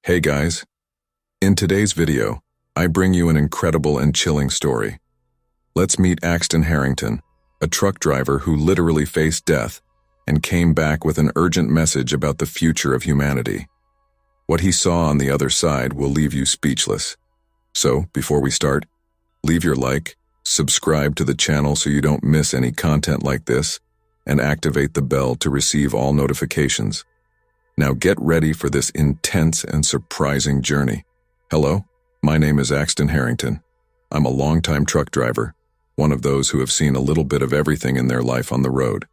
Hey guys, in today's video, I bring you an incredible and chilling story. Let's meet Axton Harrington, a truck driver who literally faced death and came back with an urgent message about the future of humanity. What he saw on the other side will leave you speechless. So, before we start, leave your like, subscribe to the channel so you don't miss any content like this, and activate the bell to receive all notifications. Now get ready for this intense and surprising journey. Hello, my name is Axton Harrington. I'm a longtime truck driver, one of those who have seen a little bit of everything in their life on the road.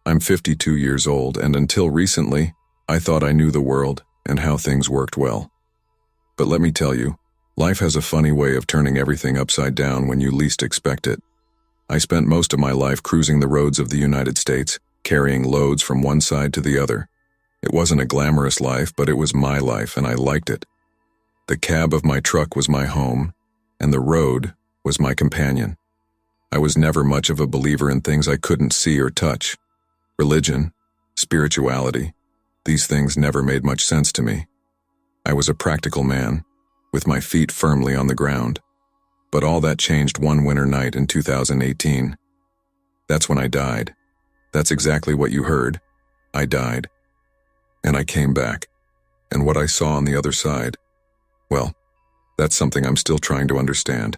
I'm 52 years old, and until recently, I thought I knew the world and how things worked well. But let me tell you, life has a funny way of turning everything upside down when you least expect it. I spent most of my life cruising the roads of the United States, carrying loads from one side to the other. It wasn't a glamorous life, but it was my life, and I liked it. The cab of my truck was my home, and the road was my companion. I was never much of a believer in things I couldn't see or touch. Religion, spirituality, these things never made much sense to me. I was a practical man, with my feet firmly on the ground. But all that changed one winter night in 2018. That's when I died. That's exactly what you heard. I died. And I came back. And what I saw on the other side, well, that's something I'm still trying to understand.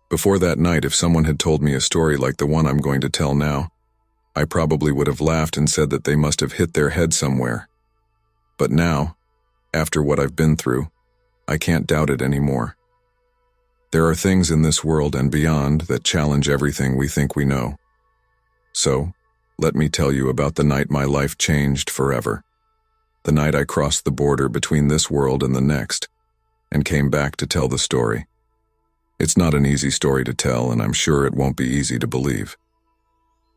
Before that night, if someone had told me a story like the one I'm going to tell now, I probably would have laughed and said that they must have hit their head somewhere. But now, after what I've been through, I can't doubt it anymore. There are things in this world and beyond that challenge everything we think we know. So, let me tell you about the night my life changed forever. The night I crossed the border between this world and the next, and came back to tell the story. It's not an easy story to tell, and I'm sure it won't be easy to believe.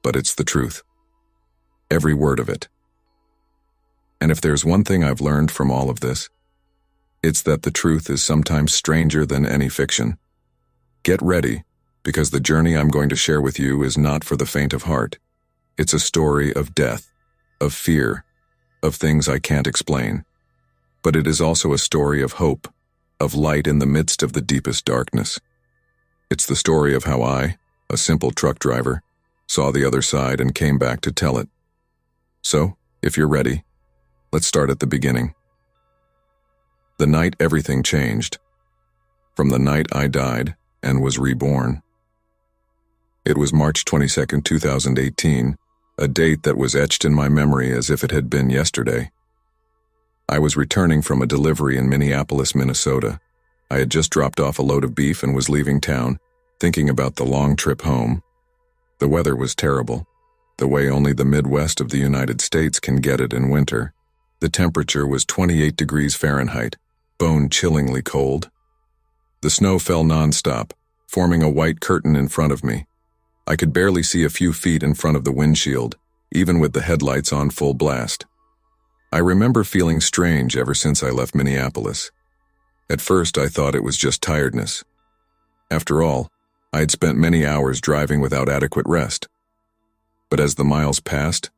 But it's the truth. Every word of it. And if there's one thing I've learned from all of this, it's that the truth is sometimes stranger than any fiction. Get ready, because the journey I'm going to share with you is not for the faint of heart. It's a story of death, of fear, of things I can't explain. But it is also a story of hope, of light in the midst of the deepest darkness. It's the story of how I, a simple truck driver, saw the other side and came back to tell it. So, if you're ready, let's start at the beginning. The night everything changed. From the night I died and was reborn. It was March 22, 2018, a date that was etched in my memory as if it had been yesterday. I was returning from a delivery in Minneapolis, Minnesota. I had just dropped off a load of beef and was leaving town, thinking about the long trip home. The weather was terrible, the way only the Midwest of the United States can get it in winter. The temperature was 28 degrees Fahrenheit, bone-chillingly cold. The snow fell nonstop, forming a white curtain in front of me. I could barely see a few feet in front of the windshield, even with the headlights on full blast. I remember feeling strange ever since I left Minneapolis. At first, I thought it was just tiredness. After all, I had spent many hours driving without adequate rest. But as the miles passed,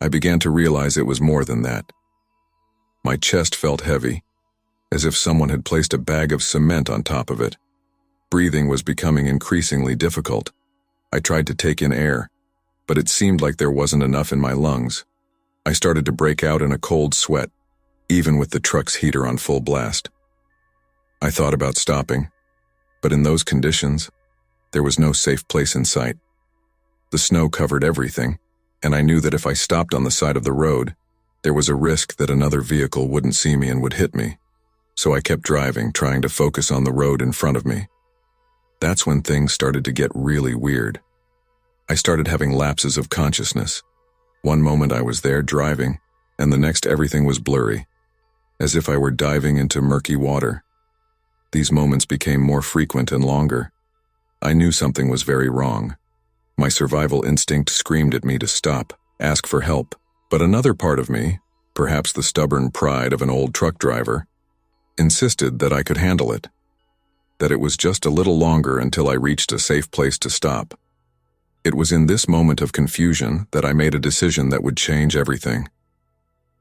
I began to realize it was more than that. My chest felt heavy, as if someone had placed a bag of cement on top of it. Breathing was becoming increasingly difficult. I tried to take in air, but it seemed like there wasn't enough in my lungs. I started to break out in a cold sweat, even with the truck's heater on full blast. I thought about stopping, but in those conditions, there was no safe place in sight. The snow covered everything, and I knew that if I stopped on the side of the road, there was a risk that another vehicle wouldn't see me and would hit me. So I kept driving, trying to focus on the road in front of me. That's when things started to get really weird. I started having lapses of consciousness. One moment I was there driving, and the next everything was blurry, as if I were diving into murky water. These moments became more frequent and longer. I knew something was very wrong. My survival instinct screamed at me to stop, ask for help, but another part of me, perhaps the stubborn pride of an old truck driver, insisted that I could handle it, that it was just a little longer until I reached a safe place to stop. It was in this moment of confusion that I made a decision that would change everything.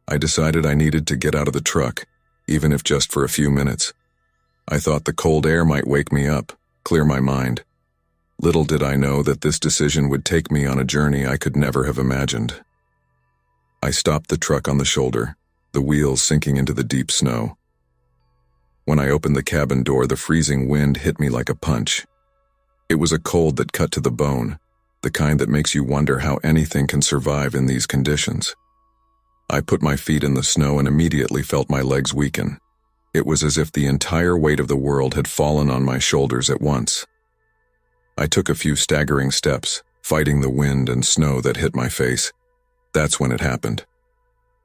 I decided I needed to get out of the truck even if just for a few minutes. I thought the cold air might wake me up, clear my mind. Little did I know that this decision would take me on a journey I could never have imagined. I stopped the truck on the shoulder, the wheels sinking into the deep snow. When I opened the cabin door, the freezing wind hit me like a punch. It was a cold that cut to the bone, the kind that makes you wonder how anything can survive in these conditions. I put my feet in the snow and immediately felt my legs weaken. It was as if the entire weight of the world had fallen on my shoulders at once. I took a few staggering steps, fighting the wind and snow that hit my face. That's when it happened.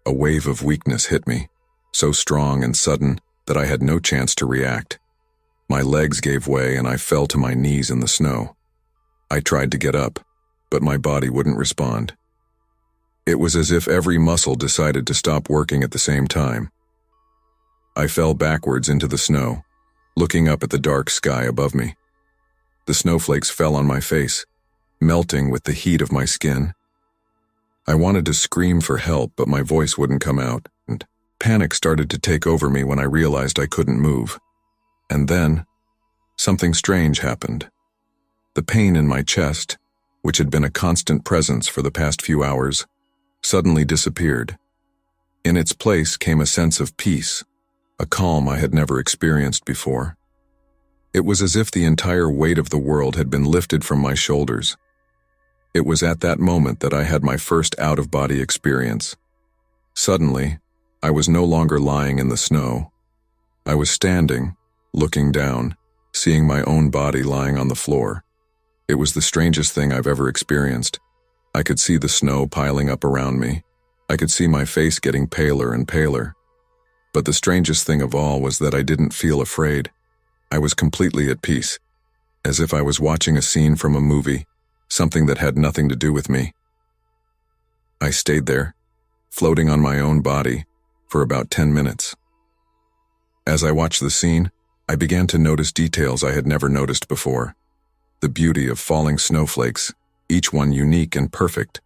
A wave of weakness hit me, so strong and sudden that I had no chance to react. My legs gave way and I fell to my knees in the snow. I tried to get up, but my body wouldn't respond. It was as if every muscle decided to stop working at the same time. I fell backwards into the snow, looking up at the dark sky above me. The snowflakes fell on my face, melting with the heat of my skin. I wanted to scream for help, but my voice wouldn't come out, and panic started to take over me when I realized I couldn't move. And then, something strange happened. The pain in my chest, which had been a constant presence for the past few hours, suddenly disappeared. In its place came a sense of peace, a calm I had never experienced before. It was as if the entire weight of the world had been lifted from my shoulders. It was at that moment that I had my first out-of-body experience. Suddenly, I was no longer lying in the snow. I was standing, looking down, seeing my own body lying on the floor. It was the strangest thing I've ever experienced. I could see the snow piling up around me. I could see my face getting paler and paler. But the strangest thing of all was that I didn't feel afraid. I was completely at peace, as if I was watching a scene from a movie, something that had nothing to do with me. I stayed there, floating on my own body, for about 10 minutes. As I watched the scene, I began to notice details I had never noticed before. The beauty of falling snowflakes, each one unique and perfect.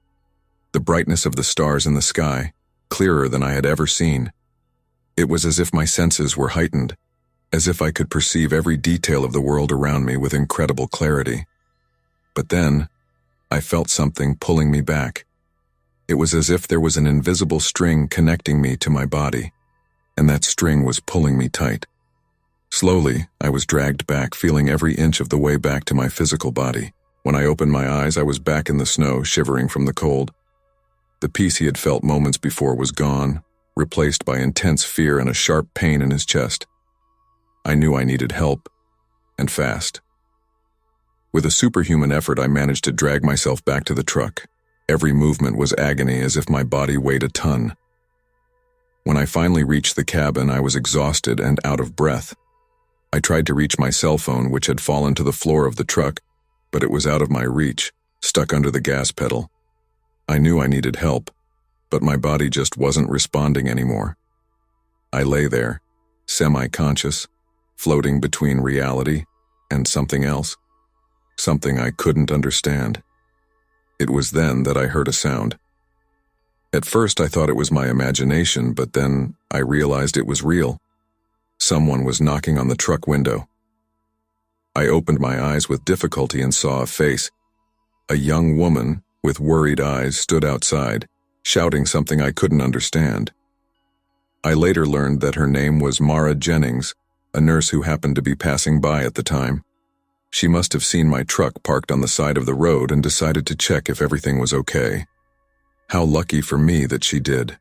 The brightness of the stars in the sky, clearer than I had ever seen. It was as if my senses were heightened, as if I could perceive every detail of the world around me with incredible clarity. But then, I felt something pulling me back. It was as if there was an invisible string connecting me to my body, and that string was pulling me tight. Slowly, I was dragged back, feeling every inch of the way back to my physical body. When I opened my eyes, I was back in the snow, shivering from the cold. The peace he had felt moments before was gone, replaced by intense fear and a sharp pain in his chest. I knew I needed help, and fast. With a superhuman effort, I managed to drag myself back to the truck. Every movement was agony, as if my body weighed a ton. When I finally reached the cabin, I was exhausted and out of breath. I tried to reach my cell phone, which had fallen to the floor of the truck, but it was out of my reach, stuck under the gas pedal. I knew I needed help, but my body just wasn't responding anymore. I lay there, semi-conscious, floating between reality and something else, something I couldn't understand. It was then that I heard a sound. At first I thought it was my imagination, but then I realized it was real. Someone was knocking on the truck window. I opened my eyes with difficulty and saw a face. A young woman with worried eyes stood outside, shouting something I couldn't understand. I later learned that her name was Mara Jennings, a nurse who happened to be passing by at the time. She must have seen my truck parked on the side of the road and decided to check if everything was okay. How lucky for me that she did.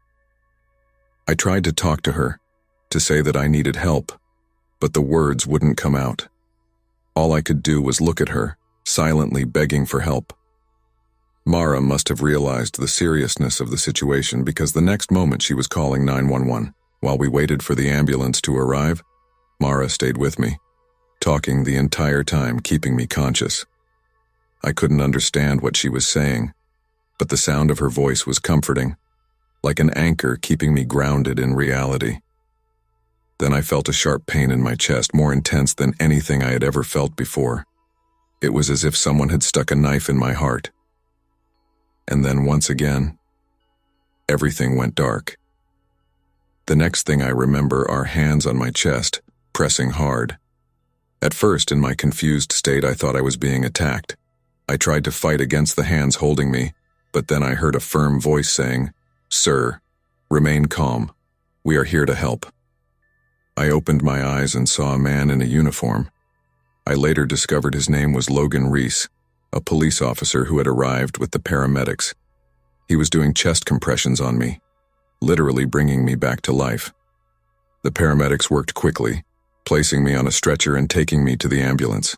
I tried to talk to her, to say that I needed help, but the words wouldn't come out. All I could do was look at her, silently begging for help. Mara must have realized the seriousness of the situation, because the next moment she was calling 911. While we waited for the ambulance to arrive, Mara stayed with me, talking the entire time, keeping me conscious. I couldn't understand what she was saying, but the sound of her voice was comforting, like an anchor keeping me grounded in reality. Then I felt a sharp pain in my chest, more intense than anything I had ever felt before. It was as if someone had stuck a knife in my heart. And then once again, everything went dark. The next thing I remember are hands on my chest, pressing hard. At first, in my confused state, I thought I was being attacked. I tried to fight against the hands holding me, but then I heard a firm voice saying, "Sir, remain calm. We are here to help." I opened my eyes and saw a man in a uniform. I later discovered his name was Logan Reese, a police officer who had arrived with the paramedics. He was doing chest compressions on me, literally bringing me back to life. The paramedics worked quickly, placing me on a stretcher and taking me to the ambulance.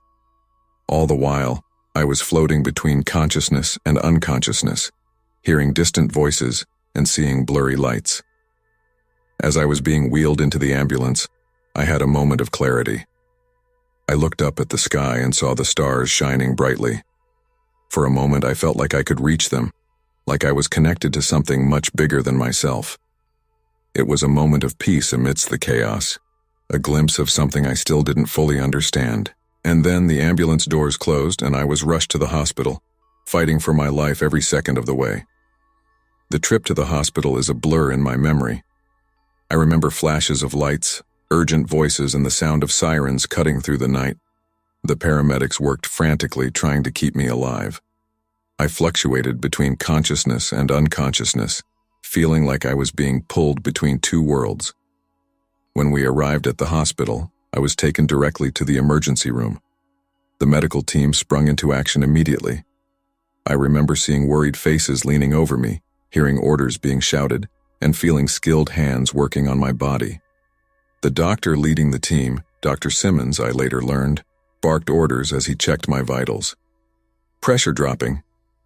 All the while, I was floating between consciousness and unconsciousness, hearing distant voices and seeing blurry lights. As I was being wheeled into the ambulance, I had a moment of clarity. I looked up at the sky and saw the stars shining brightly. For a moment, I felt like I could reach them, like I was connected to something much bigger than myself. It was a moment of peace amidst the chaos, a glimpse of something I still didn't fully understand. And then the ambulance doors closed and I was rushed to the hospital, fighting for my life every second of the way. The trip to the hospital is a blur in my memory. I remember flashes of lights, urgent voices, and the sound of sirens cutting through the night. The paramedics worked frantically trying to keep me alive. I fluctuated between consciousness and unconsciousness, feeling like I was being pulled between two worlds. When we arrived at the hospital, I was taken directly to the emergency room. The medical team sprung into action immediately. I remember seeing worried faces leaning over me, hearing orders being shouted, and feeling skilled hands working on my body. The doctor leading the team, Dr. Simmons, I later learned, barked orders as he checked my vitals. "Pressure dropping.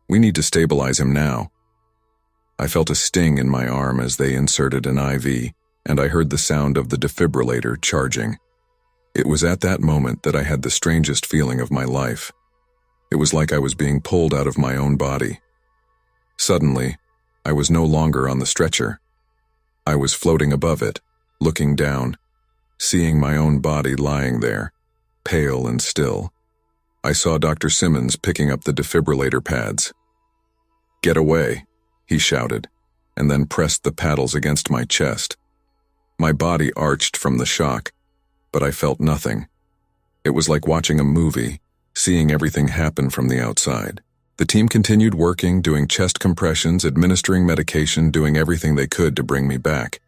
We need to stabilize him now." I felt a sting in my arm as they inserted an IV, and I heard the sound of the defibrillator charging. It was at that moment that I had the strangest feeling of my life. It was like I was being pulled out of my own body. Suddenly, I was no longer on the stretcher. I was floating above it, looking down, seeing my own body lying there, pale and still. I saw Dr. Simmons picking up the defibrillator pads. "Get away," he shouted, and then pressed the paddles against my chest. My body arched from the shock, but I felt nothing. It was like watching a movie, seeing everything happen from the outside. The team continued working, doing chest compressions, administering medication, doing everything they could to bring me back.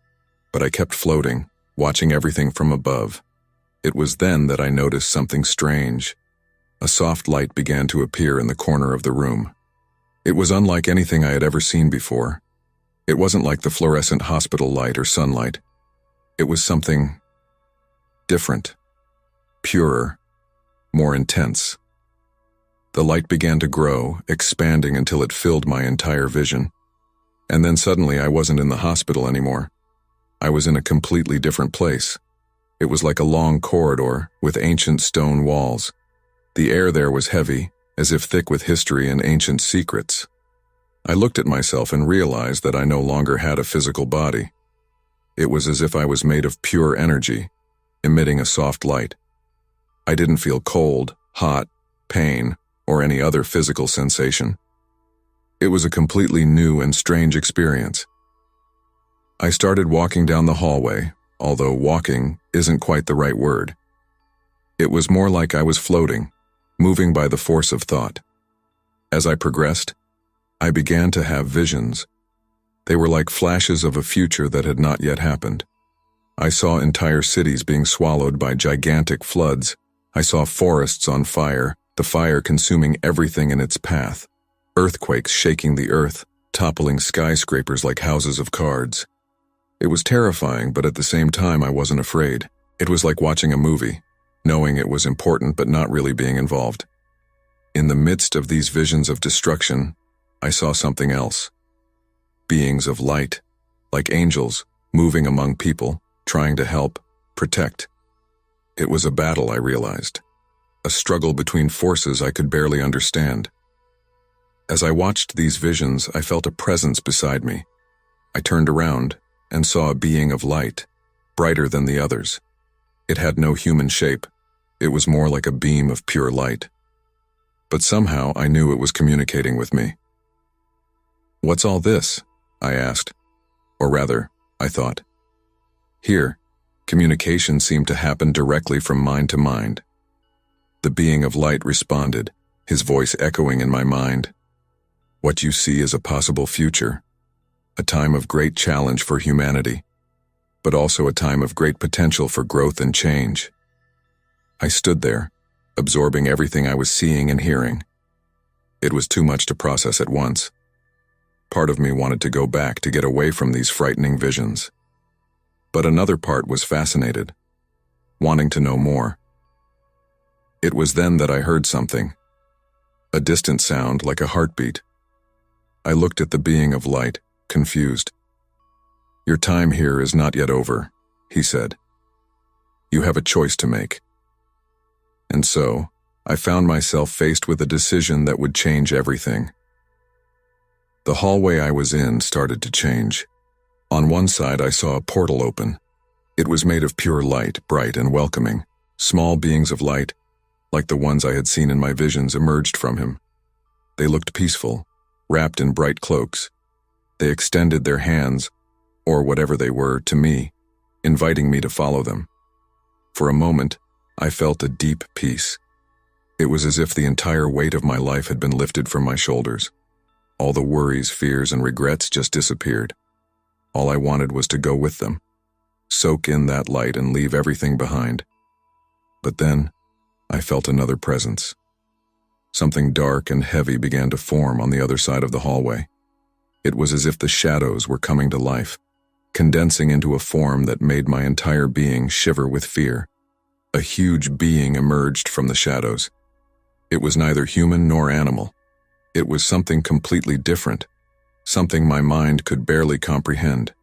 But I kept floating, watching everything from above. It was then that I noticed something strange. A soft light began to appear in the corner of the room. It was unlike anything I had ever seen before. It wasn't like the fluorescent hospital light or sunlight. It was something different, purer, more intense. The light began to grow, expanding until it filled my entire vision. And then suddenly I wasn't in the hospital anymore. I was in a completely different place. It was like a long corridor with ancient stone walls. The air there was heavy, as if thick with history and ancient secrets. I looked at myself and realized that I no longer had a physical body. It was as if I was made of pure energy, emitting a soft light. I didn't feel cold, hot, pain, or any other physical sensation. It was a completely new and strange experience. I started walking down the hallway, although walking isn't quite the right word. It was more like I was floating, moving by the force of thought. As I progressed, I began to have visions. They were like flashes of a future that had not yet happened. I saw entire cities being swallowed by gigantic floods. I saw forests on fire, the fire consuming everything in its path. Earthquakes shaking the earth, toppling skyscrapers like houses of cards. It was terrifying, but at the same time I wasn't afraid. It was like watching a movie, knowing it was important but not really being involved. In the midst of these visions of destruction, I saw something else. Beings of light, like angels, moving among people, trying to help, protect. It was a battle, I realized. A struggle between forces I could barely understand. As I watched these visions, I felt a presence beside me. I turned around and saw a being of light, brighter than the others. It had no human shape. It was more like a beam of pure light. But somehow I knew it was communicating with me. "What's all this?" I asked. Or rather, I thought. Here, communication seemed to happen directly from mind to mind. The being of light responded, his voice echoing in my mind. What you see is a possible future, a time of great challenge for humanity, but also a time of great potential for growth and change. I stood there, absorbing everything I was seeing and hearing. It was too much to process at once. Part of me wanted to go back to get away from these frightening visions. But another part was fascinated, wanting to know more. It was then that I heard something, a distant sound like a heartbeat. I looked at the being of light, confused. Your time here is not yet over, he said. You have a choice to make. And so, I found myself faced with a decision that would change everything. The hallway I was in started to change. On one side, I saw a portal open. It was made of pure light, bright and welcoming. Small beings of light, like the ones I had seen in my visions, emerged from him. They looked peaceful, wrapped in bright cloaks. They extended their hands, or whatever they were, to me, inviting me to follow them. For a moment, I felt a deep peace. It was as if the entire weight of my life had been lifted from my shoulders. All the worries, fears, and regrets just disappeared. All I wanted was to go with them, soak in that light and leave everything behind. But then, I felt another presence. Something dark and heavy began to form on the other side of the hallway. It was as if the shadows were coming to life, condensing into a form that made my entire being shiver with fear. A huge being emerged from the shadows. It was neither human nor animal. It was something completely different, something my mind could barely comprehend.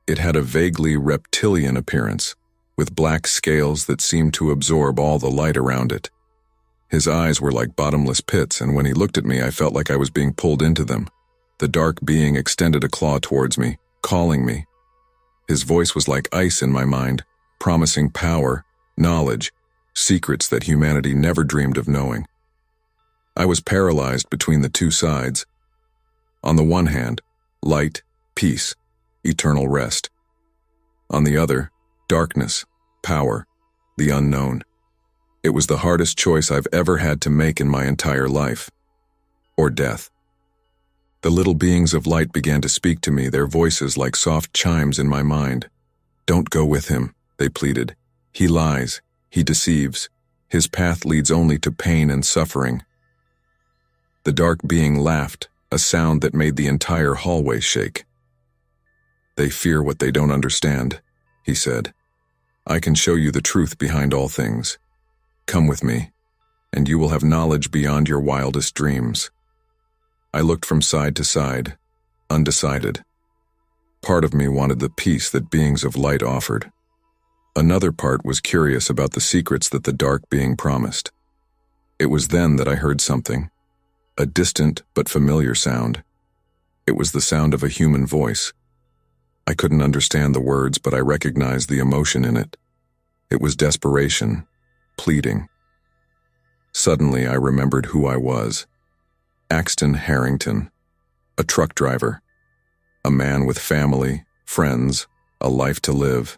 It had a vaguely reptilian appearance, with black scales that seemed to absorb all the light around it. His eyes were like bottomless pits, and when he looked at me, I felt like I was being pulled into them. The dark being extended a claw towards me, calling me. His voice was like ice in my mind, promising power, knowledge, secrets that humanity never dreamed of knowing. I was paralyzed between the two sides. On the one hand, light, peace, eternal rest. On the other, darkness, power, the unknown. It was the hardest choice I've ever had to make in my entire life. Or death. The little beings of light began to speak to me, their voices like soft chimes in my mind. Don't go with him, they pleaded. He lies, he deceives. His path leads only to pain and suffering. The dark being laughed, a sound that made the entire hallway shake. They fear what they don't understand, he said. I can show you the truth behind all things. Come with me, and you will have knowledge beyond your wildest dreams. I looked from side to side, undecided. Part of me wanted the peace that beings of light offered. Another part was curious about the secrets that the dark being promised. It was then that I heard something, a distant but familiar sound. It was the sound of a human voice. I couldn't understand the words, but I recognized the emotion in it. It was desperation, pleading. Suddenly, I remembered who I was. Axton Harrington, a truck driver, a man with family, friends, a life to live.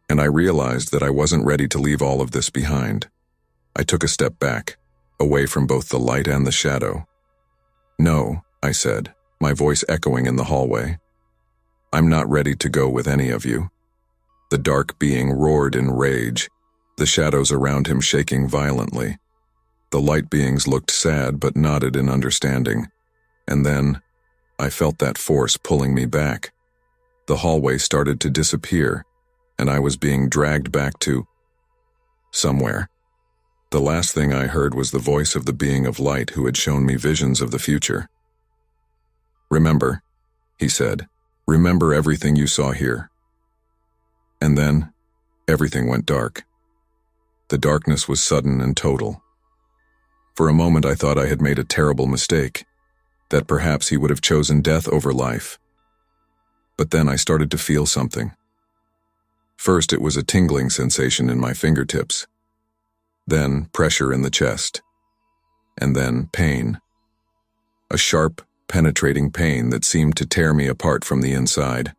And I realized that I wasn't ready to leave all of this behind. I took a step back, away from both the light and the shadow. No, I said, my voice echoing in the hallway. I'm not ready to go with any of you. The dark being roared in rage, the shadows around him shaking violently. The light beings looked sad but nodded in understanding. And then, I felt that force pulling me back. The hallway started to disappear, and I was being dragged back to somewhere. The last thing I heard was the voice of the being of light who had shown me visions of the future. Remember, he said, remember everything you saw here. And then, everything went dark. The darkness was sudden and total. For a moment I thought I had made a terrible mistake, that perhaps he would have chosen death over life. But then I started to feel something. First, it was a tingling sensation in my fingertips. Then, pressure in the chest. And then, pain. A sharp, penetrating pain that seemed to tear me apart from the inside.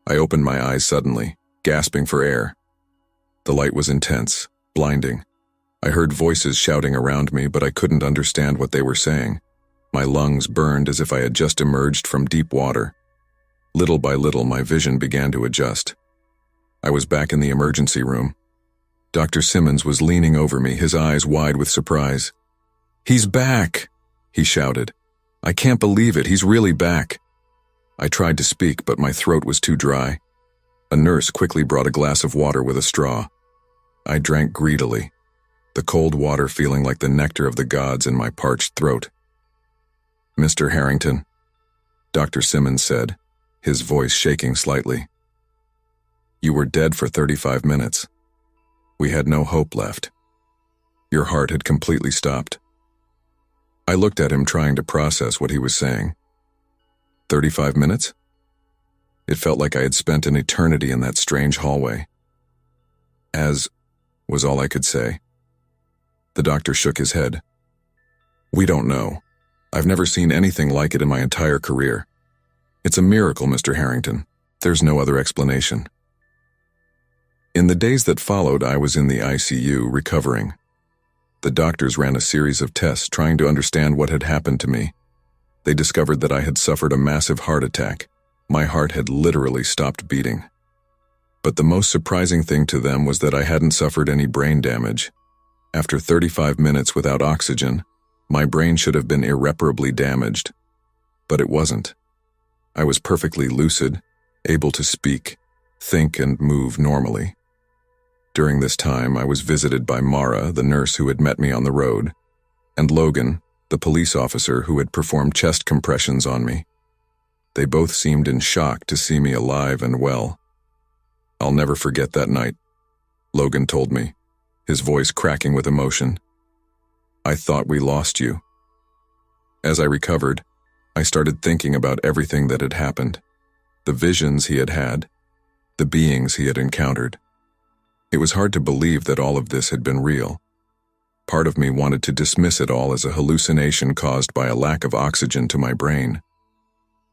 I opened my eyes suddenly, gasping for air. The light was intense, blinding. I heard voices shouting around me, but I couldn't understand what they were saying. My lungs burned as if I had just emerged from deep water. Little by little, my vision began to adjust. I was back in the emergency room. Dr. Simmons was leaning over me, his eyes wide with surprise. "He's back!" he shouted. "I can't believe it, he's really back." I tried to speak, but my throat was too dry. A nurse quickly brought a glass of water with a straw. I drank greedily, the cold water feeling like the nectar of the gods in my parched throat. "Mr. Harrington," Dr. Simmons said, his voice shaking slightly. "You were dead for 35 minutes. We had no hope left. Your heart had completely stopped." I looked at him, trying to process what he was saying. 35 minutes? It felt like I had spent an eternity in that strange hallway. Was all I could say. The doctor shook his head. "We don't know. I've never seen anything like it in my entire career. It's a miracle, Mr. Harrington. There's no other explanation." In the days that followed, I was in the ICU recovering. The doctors ran a series of tests trying to understand what had happened to me. They discovered that I had suffered a massive heart attack. My heart had literally stopped beating. But the most surprising thing to them was that I hadn't suffered any brain damage. After 35 minutes without oxygen, my brain should have been irreparably damaged. But it wasn't. I was perfectly lucid, able to speak, think, and move normally. During this time, I was visited by Mara, the nurse who had met me on the road, and Logan, the police officer who had performed chest compressions on me. They both seemed in shock to see me alive and well. "I'll never forget that night," Logan told me, his voice cracking with emotion. "I thought we lost you." As I recovered, I started thinking about everything that had happened, the visions he had had, the beings he had encountered. It was hard to believe that all of this had been real. Part of me wanted to dismiss it all as a hallucination caused by a lack of oxygen to my brain.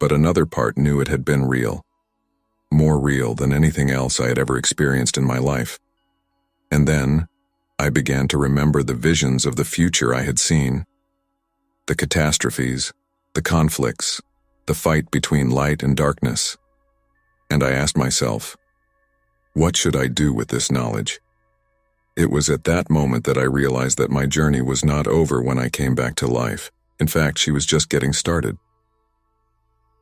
But another part knew it had been real. More real than anything else I had ever experienced in my life. And then, I began to remember the visions of the future I had seen. The catastrophes, the conflicts, the fight between light and darkness. And I asked myself, what should I do with this knowledge? It was at that moment that I realized that my journey was not over when I came back to life. In fact, she was just getting started.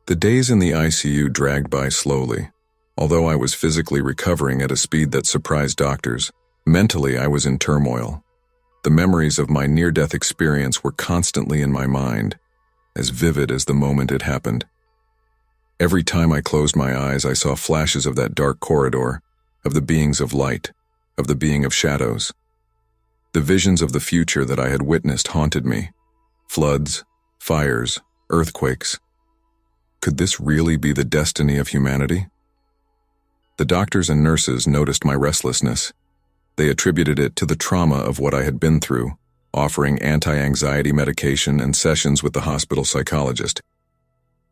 The days in the ICU dragged by slowly. Although I was physically recovering at a speed that surprised doctors, mentally I was in turmoil. The memories of my near-death experience were constantly in my mind, as vivid as the moment it happened. Every time I closed my eyes, I saw flashes of that dark corridor, of the beings of light, of the being of shadows. The visions of the future that I had witnessed haunted me. Floods, fires, earthquakes. Could this really be the destiny of humanity? The doctors and nurses noticed my restlessness. They attributed it to the trauma of what I had been through, offering anti-anxiety medication and sessions with the hospital psychologist.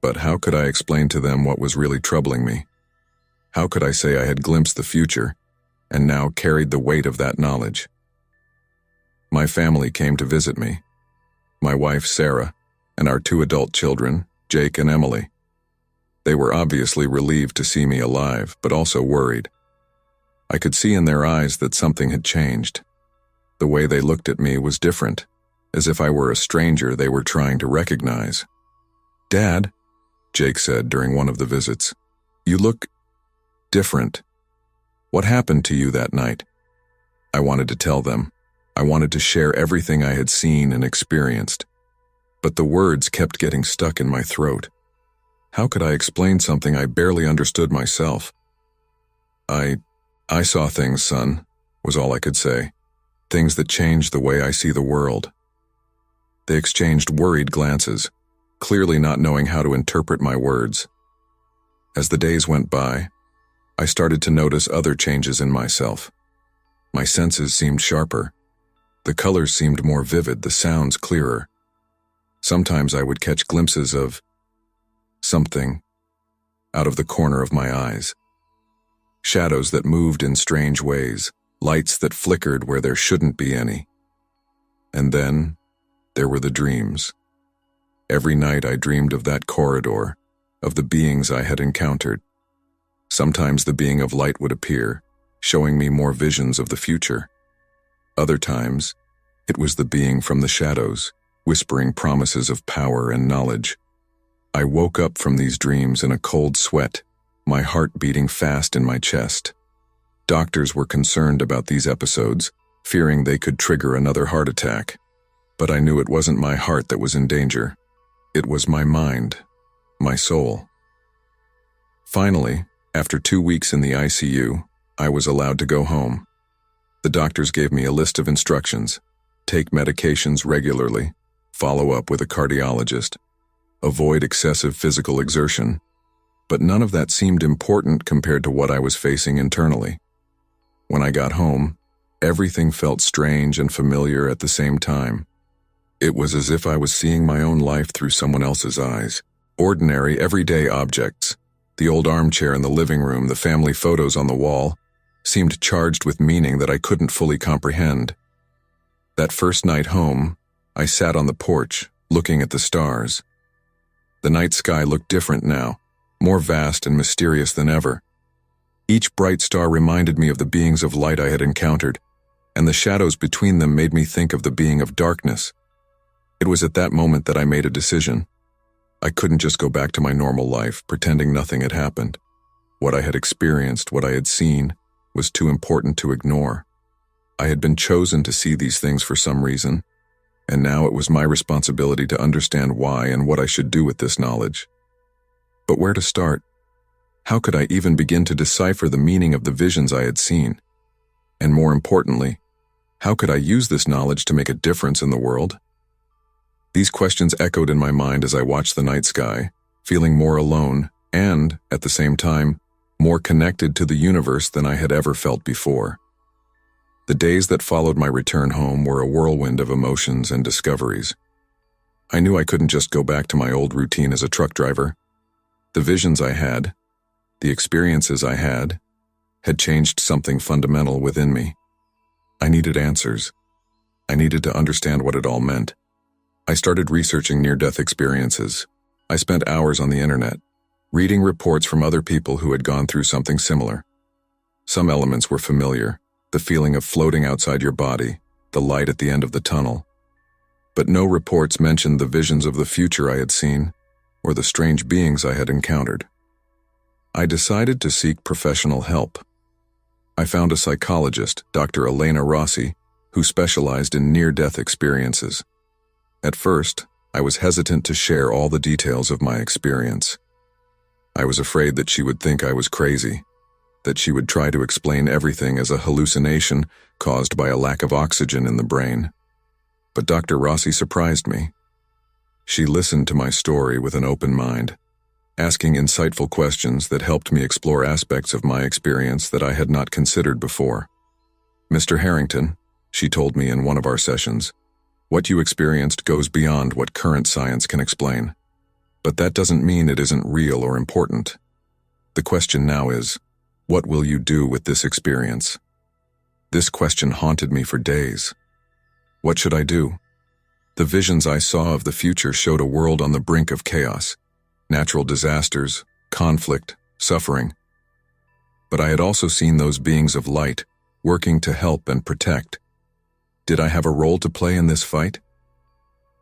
But how could I explain to them what was really troubling me? How could I say I had glimpsed the future, and now carried the weight of that knowledge? My family came to visit me. My wife, Sarah, and our 2 adult children, Jake and Emily. They were obviously relieved to see me alive, but also worried. I could see in their eyes that something had changed. The way they looked at me was different, as if I were a stranger they were trying to recognize. "Dad," Jake said during one of the visits, "you look different. What happened to you that night?" I wanted to tell them. I wanted to share everything I had seen and experienced. But the words kept getting stuck in my throat. How could I explain something I barely understood myself? I saw things, son, was all I could say. Things that changed the way I see the world. They exchanged worried glances, clearly not knowing how to interpret my words. As the days went by, I started to notice other changes in myself. My senses seemed sharper. The colors seemed more vivid, the sounds clearer. Sometimes I would catch glimpses of something out of the corner of my eyes. shadows that moved in strange ways, lights that flickered where there shouldn't be any. And then, there were the dreams. Every night I dreamed of that corridor, of the beings I had encountered. Sometimes the being of light would appear, showing me more visions of the future. Other times, it was the being from the shadows, whispering promises of power and knowledge. I woke up from these dreams in a cold sweat, my heart beating fast in my chest. Doctors were concerned about these episodes, fearing they could trigger another heart attack. But I knew it wasn't my heart that was in danger. It was my mind, my soul. Finally, after 2 weeks in the ICU, I was allowed to go home. The doctors gave me a list of instructions: take medications regularly, follow up with a cardiologist, avoid excessive physical exertion. But none of that seemed important compared to what I was facing internally. When I got home, everything felt strange and familiar at the same time. It was as if I was seeing my own life through someone else's eyes. Ordinary, everyday objects, the old armchair in the living room, the family photos on the wall, seemed charged with meaning that I couldn't fully comprehend. That first night home, I sat on the porch, looking at the stars. The night sky looked different now, more vast and mysterious than ever. Each bright star reminded me of the beings of light I had encountered, and the shadows between them made me think of the being of darkness. It was at that moment that I made a decision. I couldn't just go back to my normal life, pretending nothing had happened. What I had experienced, what I had seen, was too important to ignore. I had been chosen to see these things for some reason, and now it was my responsibility to understand why and what I should do with this knowledge. But where to start? How could I even begin to decipher the meaning of the visions I had seen? And more importantly, how could I use this knowledge to make a difference in the world? These questions echoed in my mind as I watched the night sky, feeling more alone and, at the same time, more connected to the universe than I had ever felt before. The days that followed my return home were a whirlwind of emotions and discoveries. I knew I couldn't just go back to my old routine as a truck driver. The visions I had, the experiences I had changed something fundamental within me. I needed answers. I needed to understand what it all meant. I started researching near-death experiences. I spent hours on the internet, reading reports from other people who had gone through something similar. Some elements were familiar, the feeling of floating outside your body, the light at the end of the tunnel. But no reports mentioned the visions of the future I had seen, or the strange beings I had encountered. I decided to seek professional help. I found a psychologist, Dr. Elena Rossi, who specialized in near-death experiences. At first, I was hesitant to share all the details of my experience. I was afraid that she would think I was crazy, that she would try to explain everything as a hallucination caused by a lack of oxygen in the brain. But Dr. Rossi surprised me. She listened to my story with an open mind, asking insightful questions that helped me explore aspects of my experience that I had not considered before. "Mr. Harrington," she told me in one of our sessions, "what you experienced goes beyond what current science can explain. But that doesn't mean it isn't real or important. The question now is, what will you do with this experience?" This question haunted me for days. What should I do? The visions I saw of the future showed a world on the brink of chaos, natural disasters, conflict, suffering. But I had also seen those beings of light, working to help and protect. Did I have a role to play in this fight?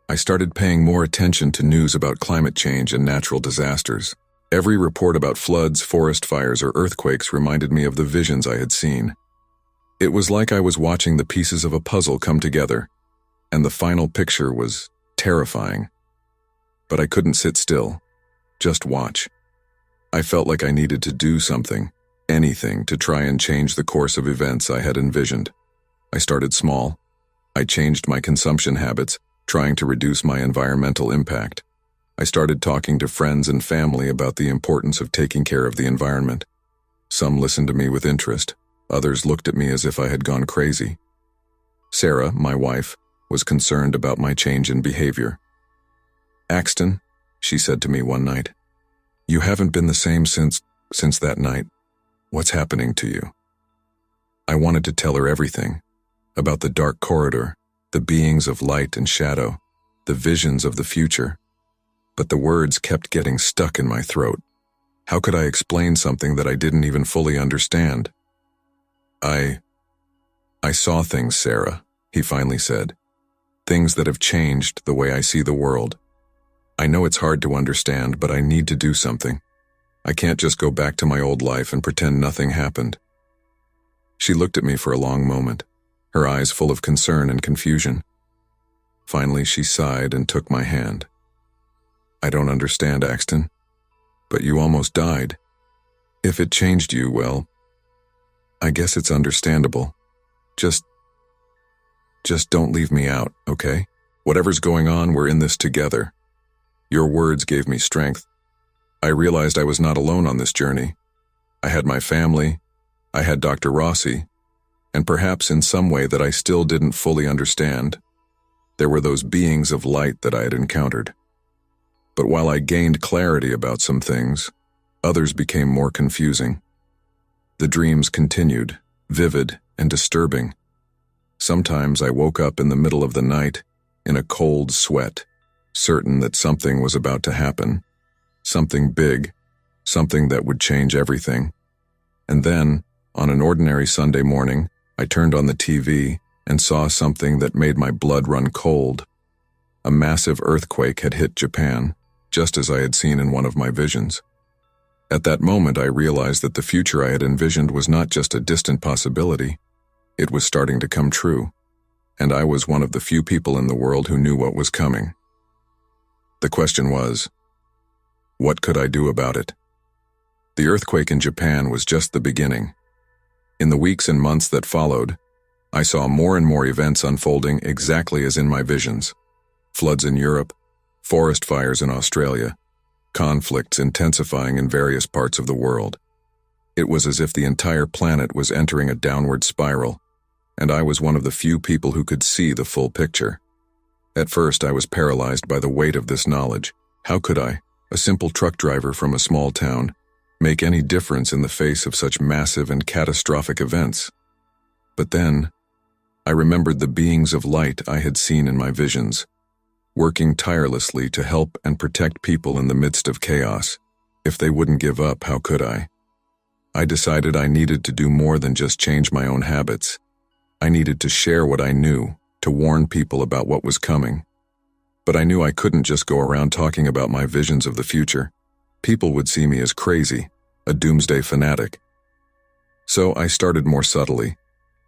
I started paying more attention to news about climate change and natural disasters. Every report about floods, forest fires, or earthquakes reminded me of the visions I had seen. It was like I was watching the pieces of a puzzle come together, and the final picture was terrifying. But I couldn't sit still, just watch. I felt like I needed to do something, anything, to try and change the course of events I had envisioned. I started small. I changed my consumption habits, trying to reduce my environmental impact. I started talking to friends and family about the importance of taking care of the environment. Some listened to me with interest. Others looked at me as if I had gone crazy. Sarah, my wife, was concerned about my change in behavior. "Axton," she said to me one night, "you haven't been the same since that night. What's happening to you? I wanted to tell her everything, about the dark corridor, the beings of light and shadow, the visions of the future. But the words kept getting stuck in my throat. How could I explain something that I didn't even fully understand? I saw things, Sarah, he finally said. Things that have changed the way I see the world. I know it's hard to understand, but I need to do something. I can't just go back to my old life and pretend nothing happened. She looked at me for a long moment, her eyes full of concern and confusion. Finally, she sighed and took my hand. I don't understand, Axton, but you almost died. If it changed you, well, I guess it's understandable. Just don't leave me out, okay? Whatever's going on, we're in this together. Your words gave me strength. I realized I was not alone on this journey. I had my family, I had Dr. Rossi, and perhaps in some way that I still didn't fully understand, there were those beings of light that I had encountered. But while I gained clarity about some things, others became more confusing. The dreams continued, vivid and disturbing. Sometimes I woke up in the middle of the night, in a cold sweat, certain that something was about to happen. Something big, something that would change everything. And then, on an ordinary Sunday morning, I turned on the TV and saw something that made my blood run cold. A massive earthquake had hit Japan, just as I had seen in one of my visions. At that moment, I realized that the future I had envisioned was not just a distant possibility. It was starting to come true, and I was one of the few people in the world who knew what was coming. The question was, what could I do about it? The earthquake in Japan was just the beginning. In the weeks and months that followed, I saw more and more events unfolding exactly as in my visions. Floods in Europe, forest fires in Australia, conflicts intensifying in various parts of the world. It was as if the entire planet was entering a downward spiral, and I was one of the few people who could see the full picture. At first, I was paralyzed by the weight of this knowledge. How could I, a simple truck driver from a small town, make any difference in the face of such massive and catastrophic events? But then, I remembered the beings of light I had seen in my visions, working tirelessly to help and protect people in the midst of chaos. If they wouldn't give up, how could I? I decided I needed to do more than just change my own habits. I needed to share what I knew, to warn people about what was coming. But I knew I couldn't just go around talking about my visions of the future. People would see me as crazy, a doomsday fanatic. So I started more subtly.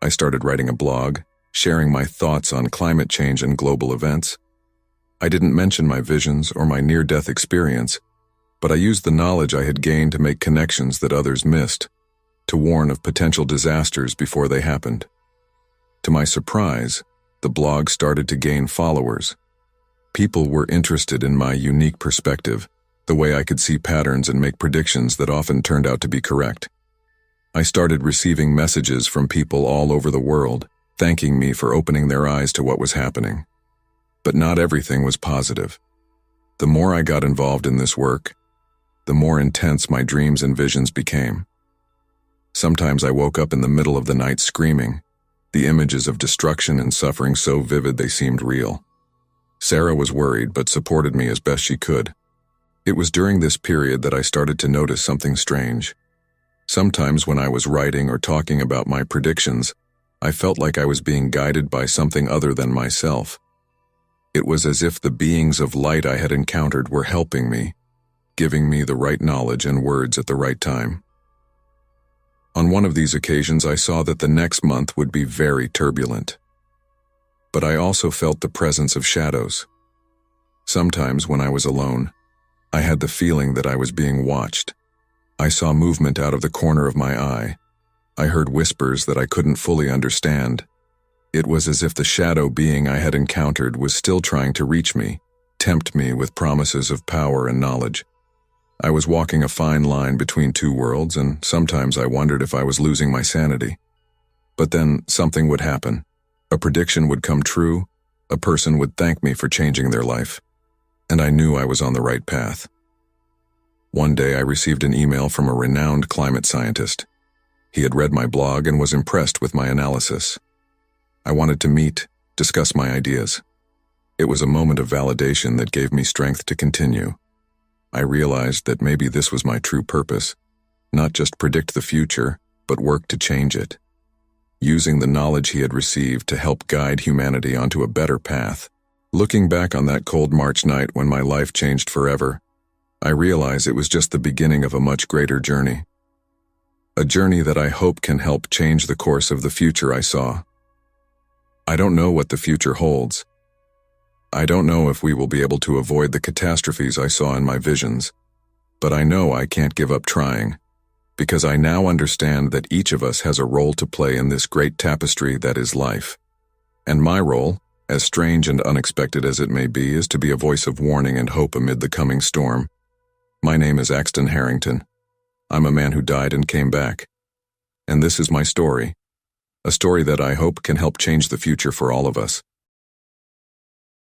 I started writing a blog, sharing my thoughts on climate change and global events. I didn't mention my visions or my near-death experience, but I used the knowledge I had gained to make connections that others missed, to warn of potential disasters before they happened. To my surprise, the blog started to gain followers. People were interested in my unique perspective, the way I could see patterns and make predictions that often turned out to be correct. I started receiving messages from people all over the world, thanking me for opening their eyes to what was happening. But not everything was positive. The more I got involved in this work, the more intense my dreams and visions became. Sometimes I woke up in the middle of the night screaming, the images of destruction and suffering so vivid they seemed real. Sarah was worried but supported me as best she could. It was during this period that I started to notice something strange. Sometimes when I was writing or talking about my predictions, I felt like I was being guided by something other than myself. It was as if the beings of light I had encountered were helping me, giving me the right knowledge and words at the right time. On one of these occasions, I saw that the next month would be very turbulent. But I also felt the presence of shadows. Sometimes when I was alone, I had the feeling that I was being watched. I saw movement out of the corner of my eye. I heard whispers that I couldn't fully understand. It was as if the shadow being I had encountered was still trying to reach me, tempt me with promises of power and knowledge. I was walking a fine line between two worlds, and sometimes I wondered if I was losing my sanity. But then something would happen. A prediction would come true, a person would thank me for changing their life, and I knew I was on the right path. One day I received an email from a renowned climate scientist. He had read my blog and was impressed with my analysis. I wanted to meet, discuss my ideas. It was a moment of validation that gave me strength to continue. I realized that maybe this was my true purpose, not just predict the future, but work to change it. Using the knowledge he had received to help guide humanity onto a better path. Looking back on that cold March night when my life changed forever, I realize it was just the beginning of a much greater journey. A journey that I hope can help change the course of the future I saw. I don't know what the future holds. I don't know if we will be able to avoid the catastrophes I saw in my visions, but I know I can't give up trying, because I now understand that each of us has a role to play in this great tapestry that is life. And my role, as strange and unexpected as it may be, is to be a voice of warning and hope amid the coming storm. My name is Axton Harrington. I'm a man who died and came back. And this is my story. A story that I hope can help change the future for all of us.